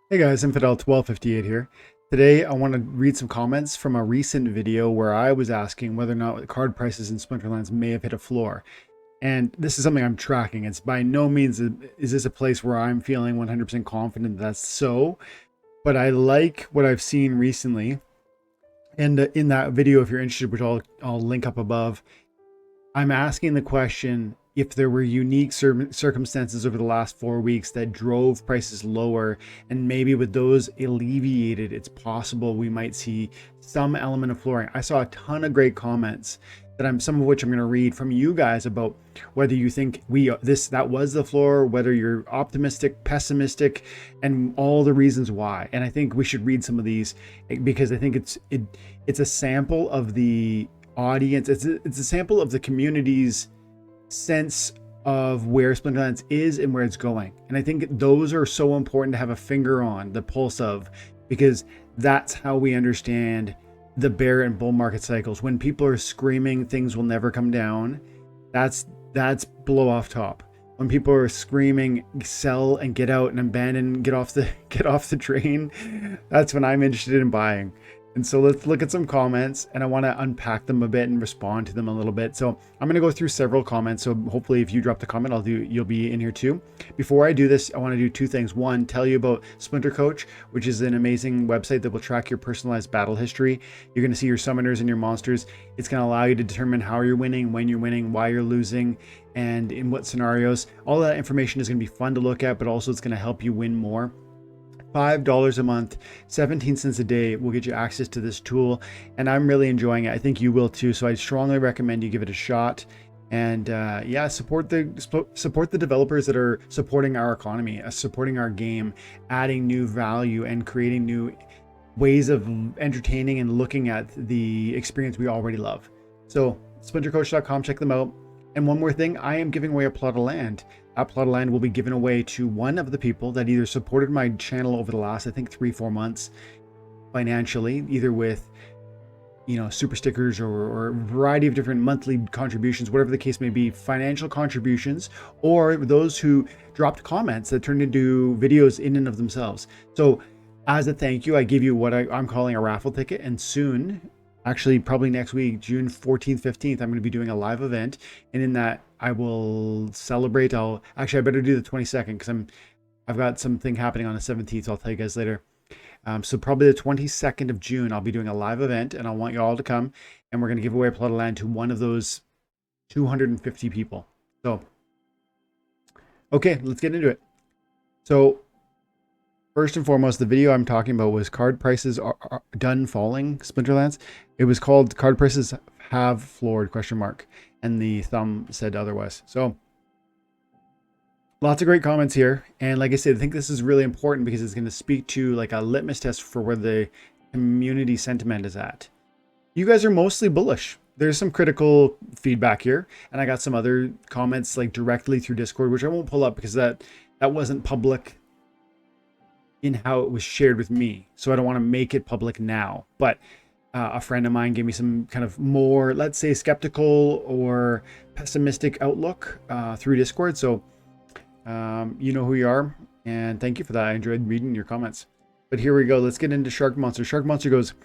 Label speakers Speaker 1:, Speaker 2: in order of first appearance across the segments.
Speaker 1: Hey guys, Infidel1258 here. Today I want to read some comments from a recent video where I was asking whether or not card prices in Splinterlands may have hit a floor. And this is something I'm tracking. It's by no means is this a place where I'm feeling 100% confident that's so, but I like what I've seen recently. And in that video, if you're interested, which I'll link up above, I'm asking the question if there were unique circumstances over the last 4 weeks that drove prices lower, and maybe with those alleviated, it's possible we might see some element of flooring. I saw a ton of great comments some of which I'm going to read from you guys about whether you think that was the floor, whether you're optimistic, pessimistic, and all the reasons why. And I think we should read some of these because I think it's a sample of the audience. It's a sample of the community's sense of where Splinterlands is and where it's going. And I think those are so important to have a finger on the pulse of, because that's how we understand the bear and bull market cycles. When people are screaming things will never come down, that's blow off top. When people are screaming sell and get out and abandon, get off the train, that's when I'm interested in buying. And so let's look at some comments, and I want to unpack them a bit and respond to them a little bit. So I'm going to go through several comments. So hopefully if you drop the comment, you'll be in here too. Before I do this, I want to do two things. One, tell you about SplinterCoach, which is an amazing website that will track your personalized battle history. You're going to see your summoners and your monsters. It's going to allow you to determine how you're winning, when you're winning, why you're losing, and in what scenarios. All that information is going to be fun to look at, but also it's going to help you win more. $5 a month, 17 cents a day will get you access to this tool, and I'm really enjoying it. I think you will too, so I strongly recommend you give it a shot. And yeah, support the developers that are supporting our economy, supporting our game, adding new value and creating new ways of entertaining and looking at the experience we already love. So splintercoach.com, check them out. And one more thing, I am giving away a plot of land. That plot of land will be given away to one of the people that either supported my channel over the last, I think, 3-4 months financially, either with, super stickers or a variety of different monthly contributions, whatever the case may be, financial contributions, or those who dropped comments that turned into videos in and of themselves. So as a thank you, I give you what I'm calling a raffle ticket, and soon, actually probably next week, June 14th, 15th, I'm going to be doing a live event, and in that I will celebrate. I better do the 22nd because I've got something happening on the 17th. So I'll tell you guys later. So probably the 22nd of June, I'll be doing a live event, and I want you all to come, and we're going to give away a plot of land to one of those 250 people. So, okay, let's get into it. So first and foremost, the video I'm talking about was card prices are done falling, Splinterlands. It was called Card Prices Have Floored, ? And the thumb said otherwise. So lots of great comments here. And like I said, I think this is really important because it's going to speak to like a litmus test for where the community sentiment is at. You guys are mostly bullish. There's some critical feedback here. And I got some other comments like directly through Discord, which I won't pull up because that wasn't public in how it was shared with me. So I don't want to make it public now. But a friend of mine gave me some kind of more, let's say, skeptical or pessimistic outlook through Discord. So you know who you are, and thank you for that. I enjoyed reading your comments. But here we go. Let's get into Shark Monster. Shark Monster goes,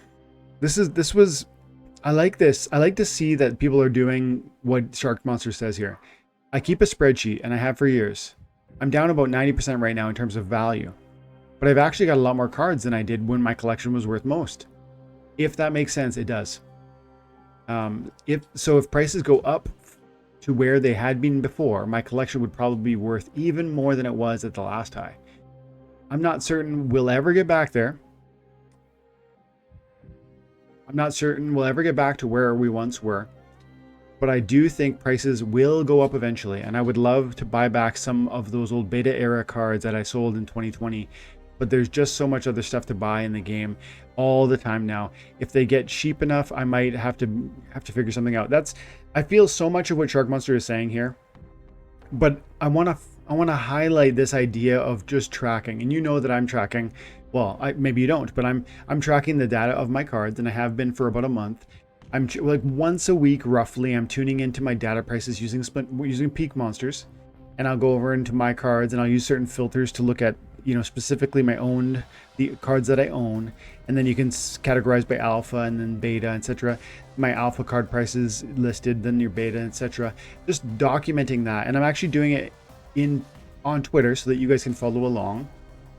Speaker 1: I like this. I like to see that people are doing what Shark Monster says here. I keep a spreadsheet, and I have for years. I'm down about 90% right now in terms of value, but I've actually got a lot more cards than I did when my collection was worth most. If that makes sense, it does. If prices go up to where they had been before, my collection would probably be worth even more than it was at the last high. I'm not certain we'll ever get back there. I'm not certain we'll ever get back to where we once were, but I do think prices will go up eventually, and I would love to buy back some of those old beta era cards that I sold in 2020. But there's just so much other stuff to buy in the game all the time now. If they get cheap enough, I might have to figure something out. I feel so much of what Shark Monster is saying here, but I want to highlight this idea of just tracking. And you know that I'm tracking. Well, maybe you don't, but I'm tracking the data of my cards, and I have been for about a month. I'm like once a week roughly. I'm tuning into my data prices using peak monsters, and I'll go over into my cards and I'll use certain filters to look at you know, specifically the cards that I own, and then you can categorize by alpha and then beta, etc. My alpha card prices listed, then your beta, etc. Just documenting that, and I'm actually doing it on Twitter so that you guys can follow along.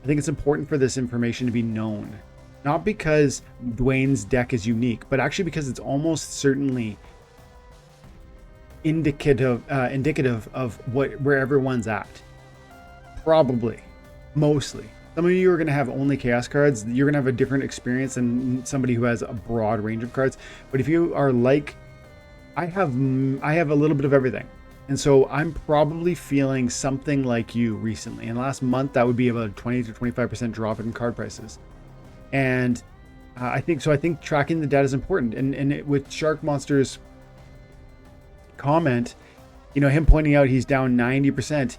Speaker 1: I think it's important for this information to be known, not because Dwayne's deck is unique, but actually because it's almost certainly indicative of where everyone's at. Probably, mostly. Some of you are going to have only chaos cards. You're going to have a different experience than somebody who has a broad range of cards. But if you are like, I have a little bit of everything. And so I'm probably feeling something like you recently. In the last month, that would be about a 20 to 25% drop in card prices. And I think tracking the data is important. And with Shark Monster's comment, you know, him pointing out he's down 90%,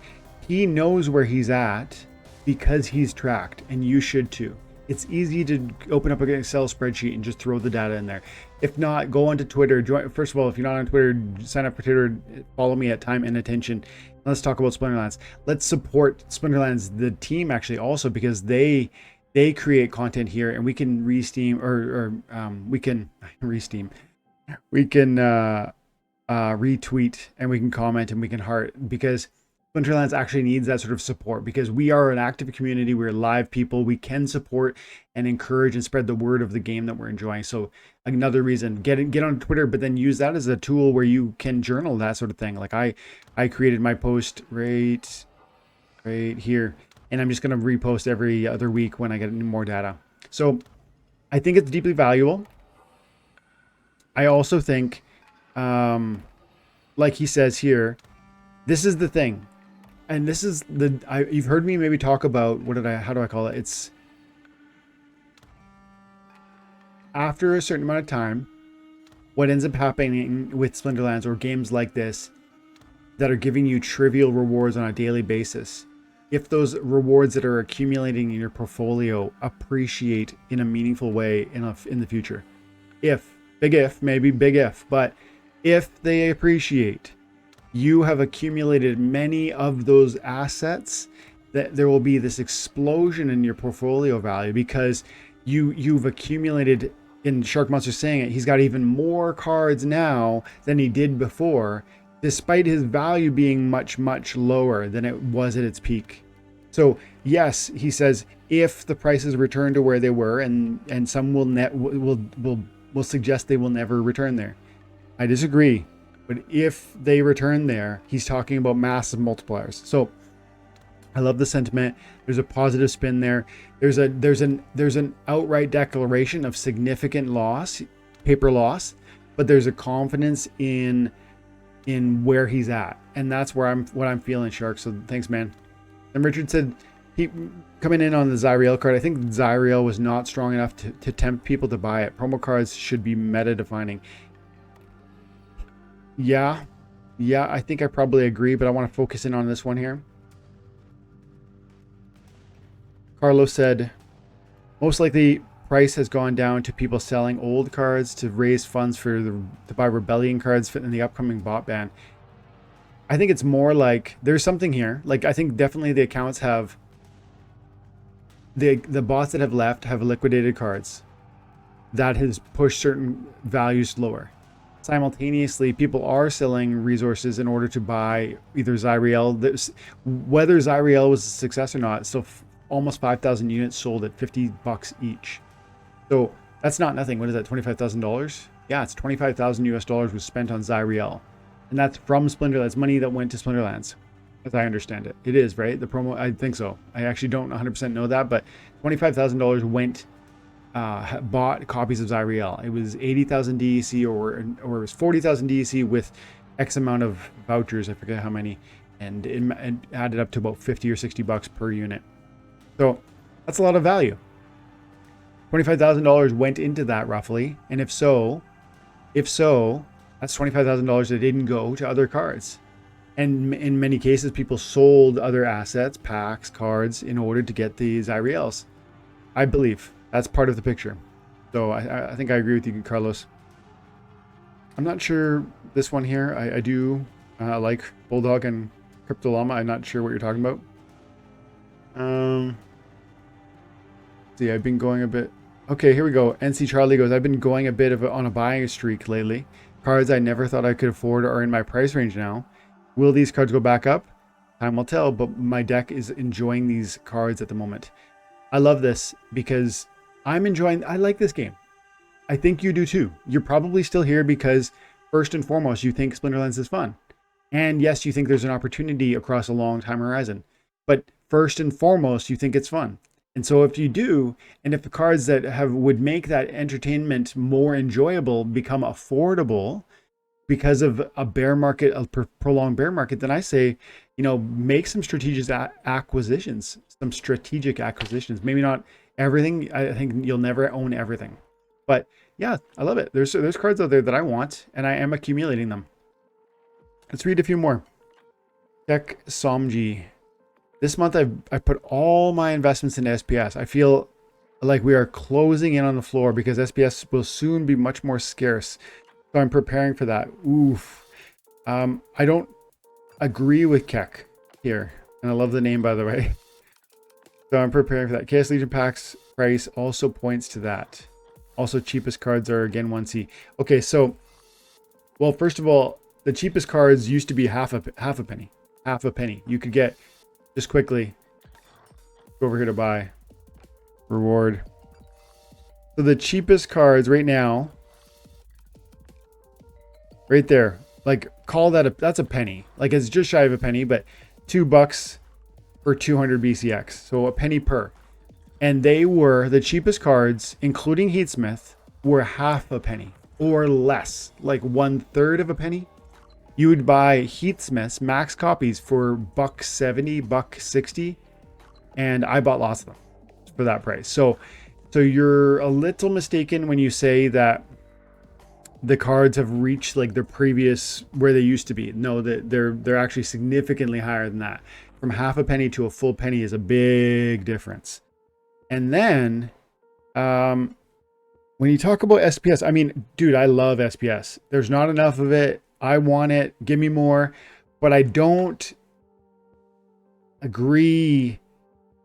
Speaker 1: he knows where he's at because he's tracked, and you should too. It's easy to open up an Excel spreadsheet and just throw the data in there. If not, go onto Twitter. First of all, if you're not on Twitter, sign up for Twitter. Follow me at Time and Attention. Let's talk about Splinterlands. Let's support Splinterlands, the team, actually, also, because they create content here, and we can re-steam, we can re-steam. We can retweet, and we can comment, and we can heart, because Splinterlands actually needs that sort of support, because we are an active community. We're live people. We can support and encourage and spread the word of the game that we're enjoying. So another reason, get on Twitter, but then use that as a tool where you can journal that sort of thing. Like I created my post right here, and I'm just going to repost every other week when I get more data. So I think it's deeply valuable. I also think, like he says here, this is the thing. And this is you've heard me maybe talk about, how do I call it? It's after a certain amount of time, what ends up happening with Splinterlands or games like this that are giving you trivial rewards on a daily basis, if those rewards that are accumulating in your portfolio appreciate in a meaningful way in the future, maybe big if, but if they appreciate, you have accumulated many of those assets, that there will be this explosion in your portfolio value, because you've accumulated, in Shark Monster saying it, he's got even more cards now than he did before, despite his value being much, much lower than it was at its peak. So yes, he says, if the prices return to where they were, and some will suggest they will never return there. I disagree. But if they return there, he's talking about massive multipliers. So I love the sentiment. There's a positive spin there. There's an outright declaration of significant loss, paper loss, but there's a confidence in where he's at, and that's what I'm feeling, Shark. So thanks, man. And Richard said, he coming in on the Zyriel card. I think Zyriel was not strong enough to tempt people to buy it. Promo cards should be meta defining. Yeah, I think I probably agree, but I want to focus in on this one here. Carlos said, most likely price has gone down to people selling old cards to raise funds to buy Rebellion cards in the upcoming bot ban. I think it's more like there's something here. Like, I think definitely the accounts have, the bots that have left have liquidated cards. That has pushed certain values lower. Simultaneously, people are selling resources in order to buy either Zyriel. Whether Zyriel was a success or not, still almost 5,000 units sold at $50 each. So that's not nothing. What is that, $25,000? Yeah, it's $25,000 US was spent on Zyriel. And that's from Splinterlands, money that went to Splinterlands, as I understand it. It is, right? The promo, I think so. I actually don't 100% know that, but $25,000 went, bought copies of Zyriel. It was 80,000 DEC or it was 40,000 DEC with X amount of vouchers. I forget how many. And it added up to about 50 or $60 per unit. So that's a lot of value. $25,000 went into that roughly. And if so, that's $25,000 that didn't go to other cards. And in many cases, people sold other assets, packs, cards, in order to get the Zyriels. I believe that's part of the picture. So I think I agree with you, Carlos. I'm not sure this one here. I do like Bulldog and Crypto Llama. I'm not sure what you're talking about. See, I've been going a bit. Okay, here we go. NC Charlie goes, I've been going a bit on a buying streak lately. Cards I never thought I could afford are in my price range now. Will these cards go back up? Time will tell, but my deck is enjoying these cards at the moment. I love this because I like this game. I think you do too. You're probably still here because first and foremost, you think Splinterlands is fun. And yes, you think there's an opportunity across a long time horizon. But first and foremost, you think it's fun. And so if you do, and if the cards that would make that entertainment more enjoyable become affordable because of a bear market, a prolonged bear market, then I say, make some strategic acquisitions, Maybe not everything. I think you'll never own everything. But yeah, I love it. There's cards out there that I want, and I am accumulating them. Let's read a few more. Tech Somji. This month, I put all my investments into SPS. I feel like we are closing in on the floor because SPS will soon be much more scarce. So I'm preparing for that. Oof. I don't agree with Keck here. And I love the name, by the way. So I'm preparing for that. Chaos Legion packs price also points to that. Also, cheapest cards are again 1C. Okay, so, well, first of all, the cheapest cards used to be half a penny. Half a penny. You could get... Just quickly, go over here to buy. Reward. So the cheapest cards right now, right there, like call that that's a penny. Like it's just shy of a penny, but $2 for 200 BCX. So a penny per. And they were the cheapest cards, including Heatsmith, were half a penny or less, like 1/3 of a penny. You would buy Heatsmiths max copies for $1.70, $1.60, and I bought lots of them for that price. So you're a little mistaken when you say that the cards have reached like their previous where they used to be. No, they're actually significantly higher than that. From half a penny to a full penny is a big difference. And then when you talk about SPS, I mean, dude, I love SPS. There's not enough of it. I want it. Give me more. But I don't agree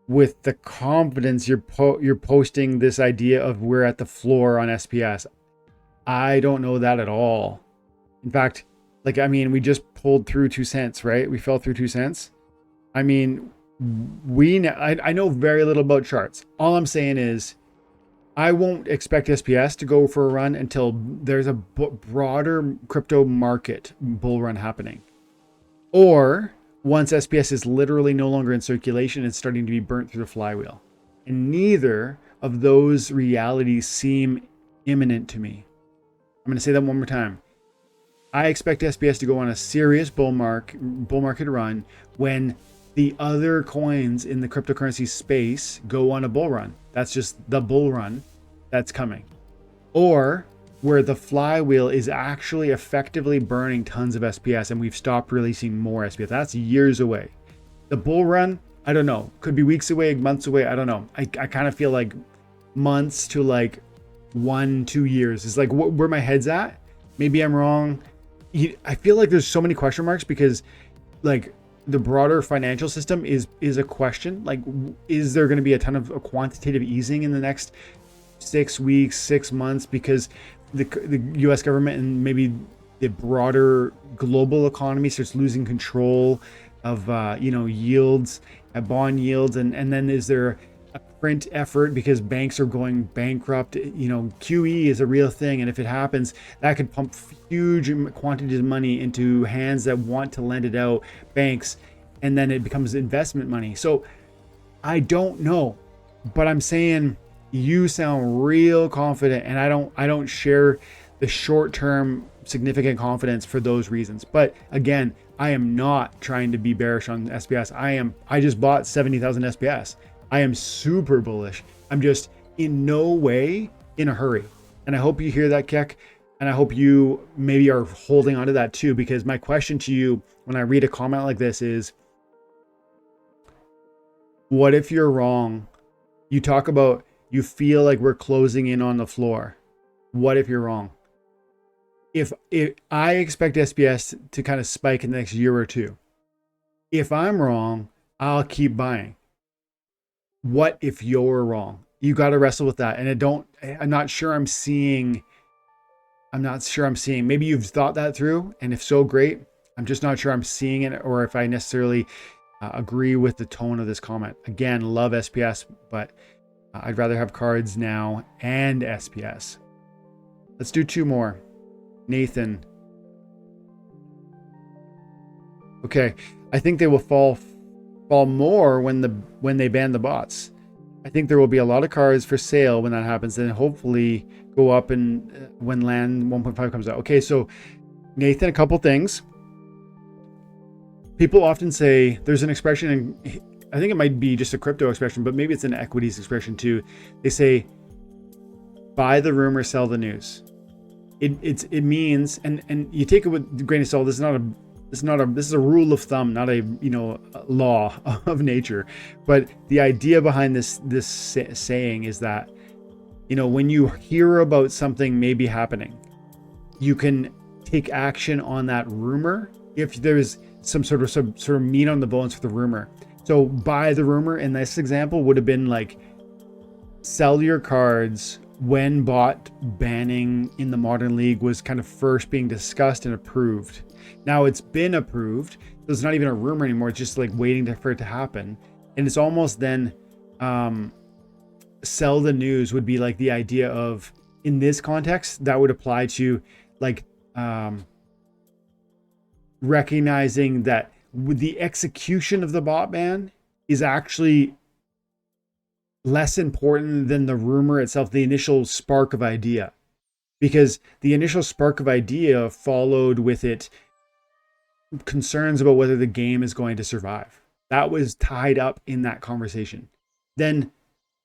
Speaker 1: with the confidence you're posting this idea of we're at the floor on SPS. I don't know that at all. In fact, like, I mean, we just pulled through 2 cents, right? We fell through 2 cents. I mean, I know very little about charts. All I'm saying is I won't expect SPS to go for a run until there's a broader crypto market bull run happening. Or once SPS is literally no longer in circulation, it's starting to be burnt through the flywheel. And neither of those realities seem imminent to me. I'm going to say that one more time. I expect SPS to go on a serious bull market run when the other coins in the cryptocurrency space go on a bull run. That's just the bull run that's coming. Or where the flywheel is actually effectively burning tons of SPS and we've stopped releasing more SPS. That's years away. The bull run, I don't know. Could be weeks away, months away. I don't know. I kind of feel like months to like 1-2 years is like where my head's at. Maybe I'm wrong. I feel like there's so many question marks because like the broader financial system is a question. Like, is there going to be a ton of quantitative easing in the next 6 weeks, 6 months? Because the U.S. government and maybe the broader global economy starts losing control of yields, bond yields, and then is there a print effort because banks are going bankrupt? QE is a real thing, and if it happens, that could pump huge quantities of money into hands that want to lend it out, banks, and then it becomes investment money. So I don't know, but I'm saying you sound real confident, and I don't share the short-term significant confidence for those reasons. But again, I am not trying to be bearish on SPS. I just bought 70,000 SPS. I am super bullish. I'm just in no way in a hurry. And I hope you hear that, Keck. And I hope you maybe are holding on to that too, because my question to you when I read a comment like this is, what if you're wrong? You talk about you feel like we're closing in on the floor. What if you're wrong? If I expect SPS to kind of spike in the next year or two, if I'm wrong, I'll keep buying. What if you're wrong? you got to wrestle with that. And I'm not sure I'm seeing, maybe you've thought that through. And if so, great. I'm just not sure I'm seeing it, or if I necessarily agree with the tone of this comment. Again, love SPS, but I'd rather have cards now and SPS. Let's do 2 more. Nathan. Okay, I think they will fall more when they ban the bots. I think there will be a lot of cards for sale when that happens, and hopefully go up and when LAN 1.5 comes out. Okay, so Nathan, a couple things. People often say, there's an expression, and I think it might be just a crypto expression, but maybe it's an equities expression too. They say, buy the rumor, sell the news. It means, and you take it with a grain of salt. This is a rule of thumb, not a law of nature. But the idea behind this saying is that, when you hear about something maybe happening, you can take action on that rumor if there's some sort of meat on the bones for the rumor. So buy the rumor in this example would have been like, sell your cards when bot banning in the Modern League was kind of first being discussed and approved. Now it's been approved, so it's not even a rumor anymore. It's just like waiting for it to happen. And it's almost then sell the news would be like the idea of, in this context, that would apply to like recognizing that the execution of the bot ban is actually less important than the rumor itself, the initial spark of idea. Because the initial spark of idea followed with it concerns about whether the game is going to survive. That was tied up in that conversation. Then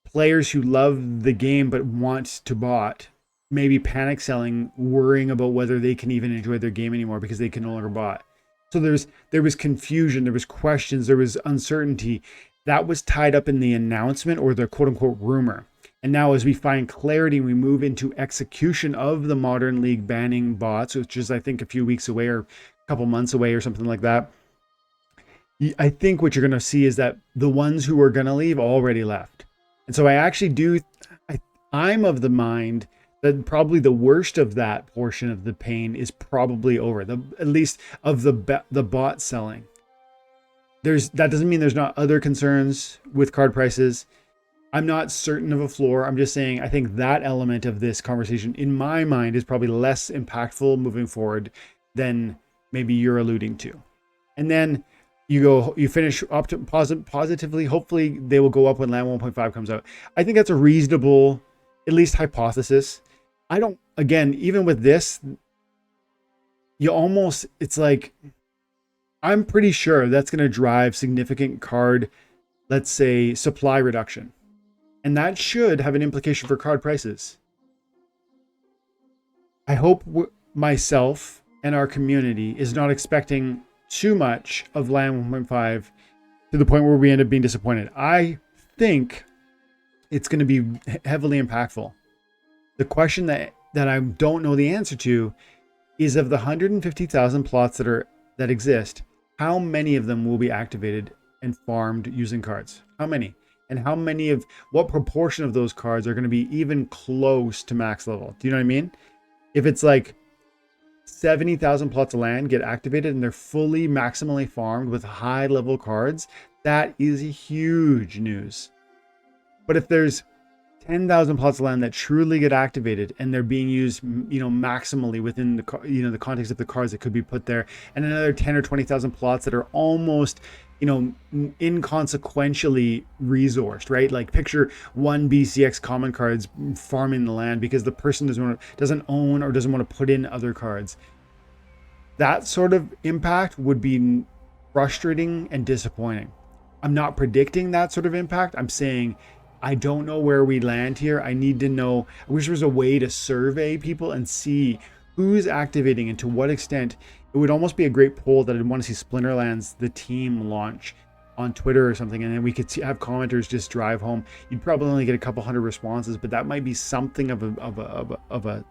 Speaker 1: players who love the game but want to bot, maybe panic selling, worrying about whether they can even enjoy their game anymore because they can no longer bot. So there was confusion, there was questions, there was uncertainty. That was tied up in the announcement or the quote unquote rumor. And now as we find clarity, we move into execution of the Modern League banning bots, which is I think a few weeks away or a couple months away or something like that. I think what you're going to see is that the ones who are going to leave already left. And so I'm of the mind that probably the worst of that portion of the pain is probably over, at least of the bot selling. That doesn't mean there's not other concerns with card prices. I'm not certain of a floor. I'm just saying I think that element of this conversation, in my mind, is probably less impactful moving forward than maybe you're alluding to. And then you finish up to positively. Hopefully they will go up when LAN 1.5 comes out. I think that's a reasonable, at least hypothesis. Even with this, it's like, I'm pretty sure that's going to drive significant card, let's say, supply reduction. And that should have an implication for card prices. I hope myself and our community is not expecting too much of LAN 1.5 to the point where we end up being disappointed. I think it's going to be heavily impactful. The question that I don't know the answer to is, of the 150,000 plots that exist, how many of them will be activated and farmed using cards? How many? And what proportion of those cards are going to be even close to max level? Do you know what I mean? If it's like 70,000 plots of land get activated and they're fully maximally farmed with high level cards, that is huge news. But if there's 10,000 plots of land that truly get activated and they're being used, maximally within the context of the cards that could be put there, and another 10 or 20,000 plots that are almost, inconsequentially resourced, right? Like picture 1 BCX common cards farming the land because the person doesn't own or doesn't want to put in other cards. That sort of impact would be frustrating and disappointing. I'm not predicting that sort of impact. I'm saying I don't know where we land here. I need to know. I wish there was a way to survey people and see who's activating and to what extent. It would almost be a great poll that I'd want to see Splinterlands, the team, launch on Twitter or something, and then we could have commenters just drive home. You'd probably only get a couple hundred responses, but that might be something of a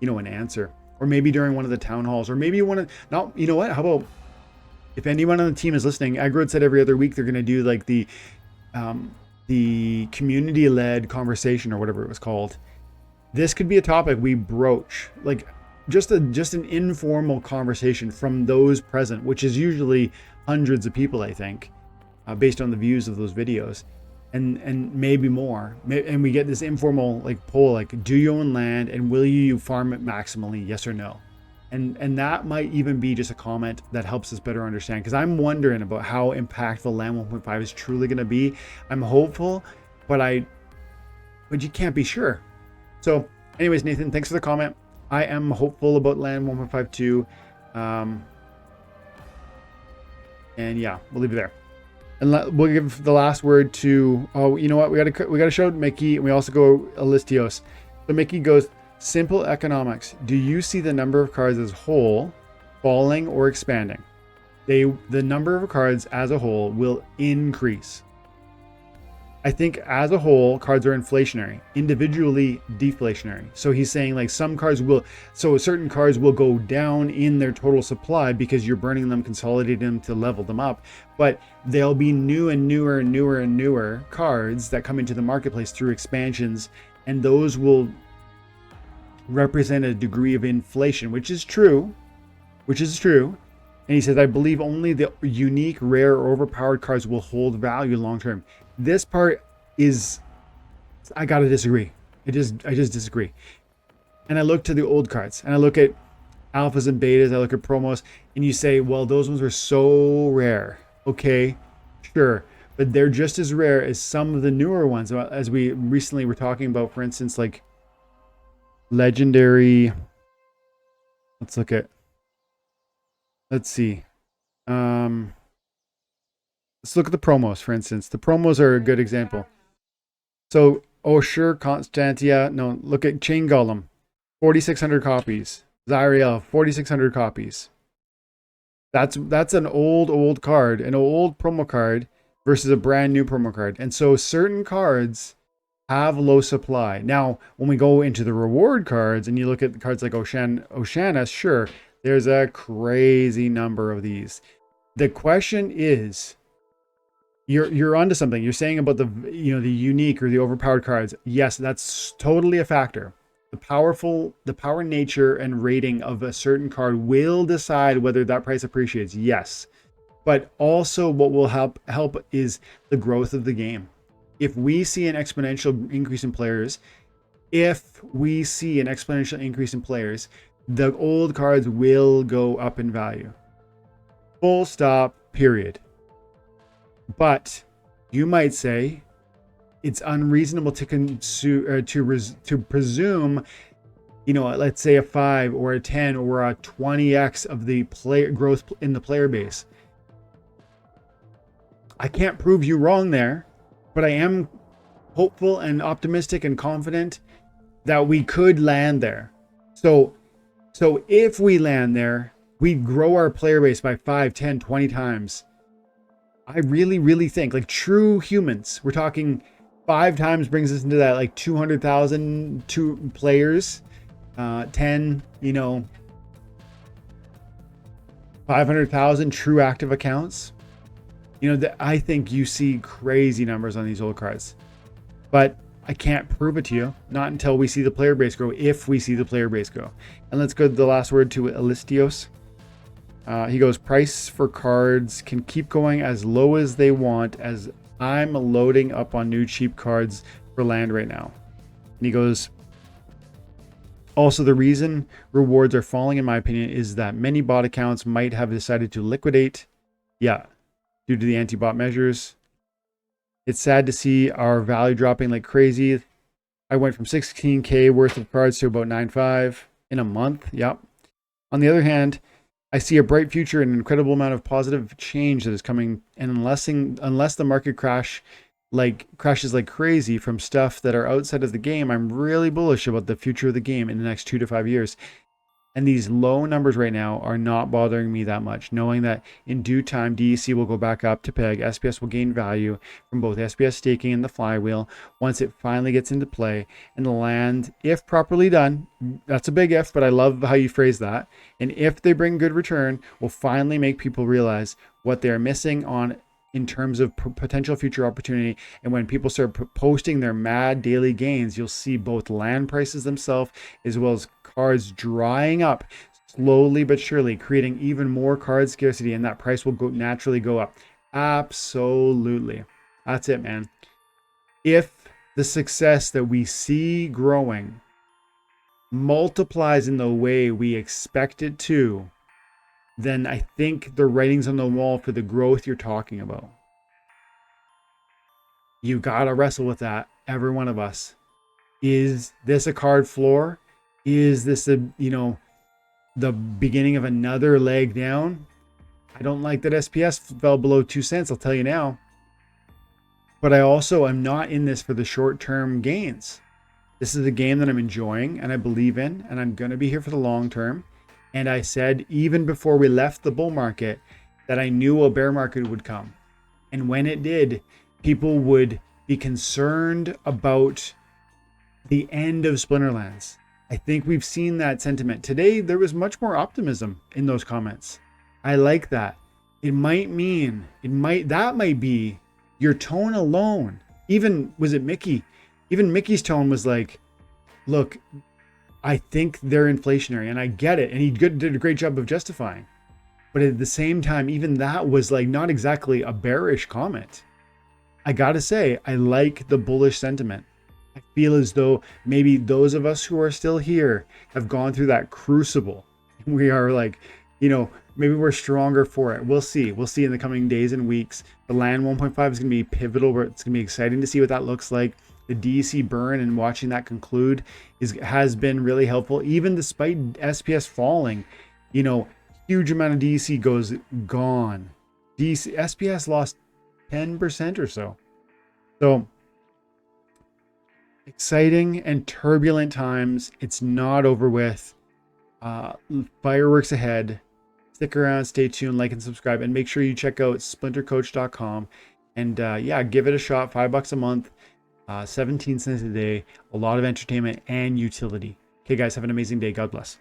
Speaker 1: an answer. Or maybe during one of the town halls, or maybe how about if anyone on the team is listening, Aggro said every other week they're going to do like the the community-led conversation, or whatever it was called. This could be a topic we broach, like just an informal conversation from those present, which is usually hundreds of people, I think, based on the views of those videos, and maybe more. And we get this informal like poll, like, do you own land and will you farm it maximally, yes or no? And that might even be just a comment that helps us better understand, because I'm wondering about how impactful land 1.5 is truly going to be. I'm hopeful, but you can't be sure. So anyways, Nathan, thanks for the comment. I am hopeful about land 1.5 too. And yeah, we'll leave it there. And we'll give the last word to, oh, you know what? We gotta show Mickey, and we also go Alistios. So Mickey goes, simple economics. Do you see the number of cards as whole falling or expanding? The number of cards as a whole will increase. I think as a whole, cards are inflationary, individually deflationary. So he's saying like certain cards will go down in their total supply because you're burning them, consolidating them to level them up. But there'll be new and newer and newer and newer cards that come into the marketplace through expansions, and those will represent a degree of inflation, which is true. And he says, I believe only the unique, rare, or overpowered cards will hold value long term. This part is, I gotta disagree. I just disagree. And I look to the old cards, and I look at alphas and betas, I look at promos, and you say, well, those ones are so rare. Okay, sure. But they're just as rare as some of the newer ones, as we recently were talking about, for instance, like legendary. Let's see. Let's look at the promos, for instance. The promos are a good example. So, oh sure, Constantia. No, look at Chain Golem, 4,600 copies. Zariel, 4,600 copies. That's an old card, an old promo card versus a brand new promo card. And so certain cards have low supply. Now, when we go into the reward cards and you look at the cards like Oceanus, sure, there's a crazy number of these. The question is, you're onto something. You're saying about the unique or the overpowered cards. Yes, that's totally a factor. The power nature and rating of a certain card will decide whether that price appreciates. Yes. But also what will help is the growth of the game. If we see an exponential increase in players, the old cards will go up in value. Full stop, period. But you might say it's unreasonable to presume, let's say a 5 or a 10 or a 20x of the player growth in the player base. I can't prove you wrong there, but I am hopeful and optimistic and confident that we could land there. So if we land there, we grow our player base by 5, 10, 20 times. I really, really think, like true humans, we're talking 5 times brings us into that like 200,000 players, 10, 500,000 true active accounts. I think you see crazy numbers on these old cards, but I can't prove it to you, not until we see the player base grow, if we see the player base grow. And let's go to the last word to Alistios. He goes, price for cards can keep going as low as they want, as I'm loading up on new cheap cards for land right now. And he goes, also the reason rewards are falling, in my opinion, is that many bot accounts might have decided to liquidate. Yeah, due to the anti-bot measures. It's sad to see our value dropping like crazy. I went from 16K worth of cards to about 9.5 in a month. Yep. On the other hand, I see a bright future and an incredible amount of positive change that is coming. And unless the market crashes like crazy from stuff that are outside of the game, I'm really bullish about the future of the game in the next 2 to 5 years. And these low numbers right now are not bothering me that much, knowing that in due time, DEC will go back up to peg. SPS will gain value from both SPS staking and the flywheel once it finally gets into play. And the land, if properly done, that's a big if, but I love how you phrase that. And if they bring good return, will finally make people realize what they're missing on in terms of potential future opportunity. And when people start posting their mad daily gains, you'll see both land prices themselves as well as cards drying up slowly but surely, creating even more card scarcity, and that price will naturally go up. Absolutely. That's it, man. If the success that we see growing multiplies in the way we expect it to, then I think the writing's on the wall for the growth you're talking about. You gotta wrestle with that, every one of us. Is this a card floor? Is this a, the beginning of another leg down? I don't like that SPS fell below 2 cents, I'll tell you now. But I also am not in this for the short-term gains. This is a game that I'm enjoying and I believe in, and I'm going to be here for the long term. And I said, even before we left the bull market, that I knew a bear market would come. And when it did, people would be concerned about the end of Splinterlands. I think we've seen that sentiment. Today, there was much more optimism in those comments. I like that. That might be your tone alone. Even, was it Mickey? Even Mickey's tone was like, look, I think they're inflationary, and I get it. And he did a great job of justifying. But at the same time, even that was like not exactly a bearish comment. I gotta say, I like the bullish sentiment. I feel as though maybe those of us who are still here have gone through that crucible. We are like, maybe we're stronger for it. We'll see. We'll see in the coming days and weeks. The land 1.5 is going to be pivotal. It's going to be exciting to see what that looks like. The DC burn and watching that conclude has been really helpful. Even despite SPS falling, huge amount of DC goes gone. SPS lost 10% or so. So exciting and turbulent times. It's not over with. Fireworks ahead. Stick around, stay tuned, like and subscribe, and make sure you check out splintercoach.com. And give it a shot. $5 a month, 17 cents a day, a lot of entertainment and utility. Okay, guys, have an amazing day. God bless.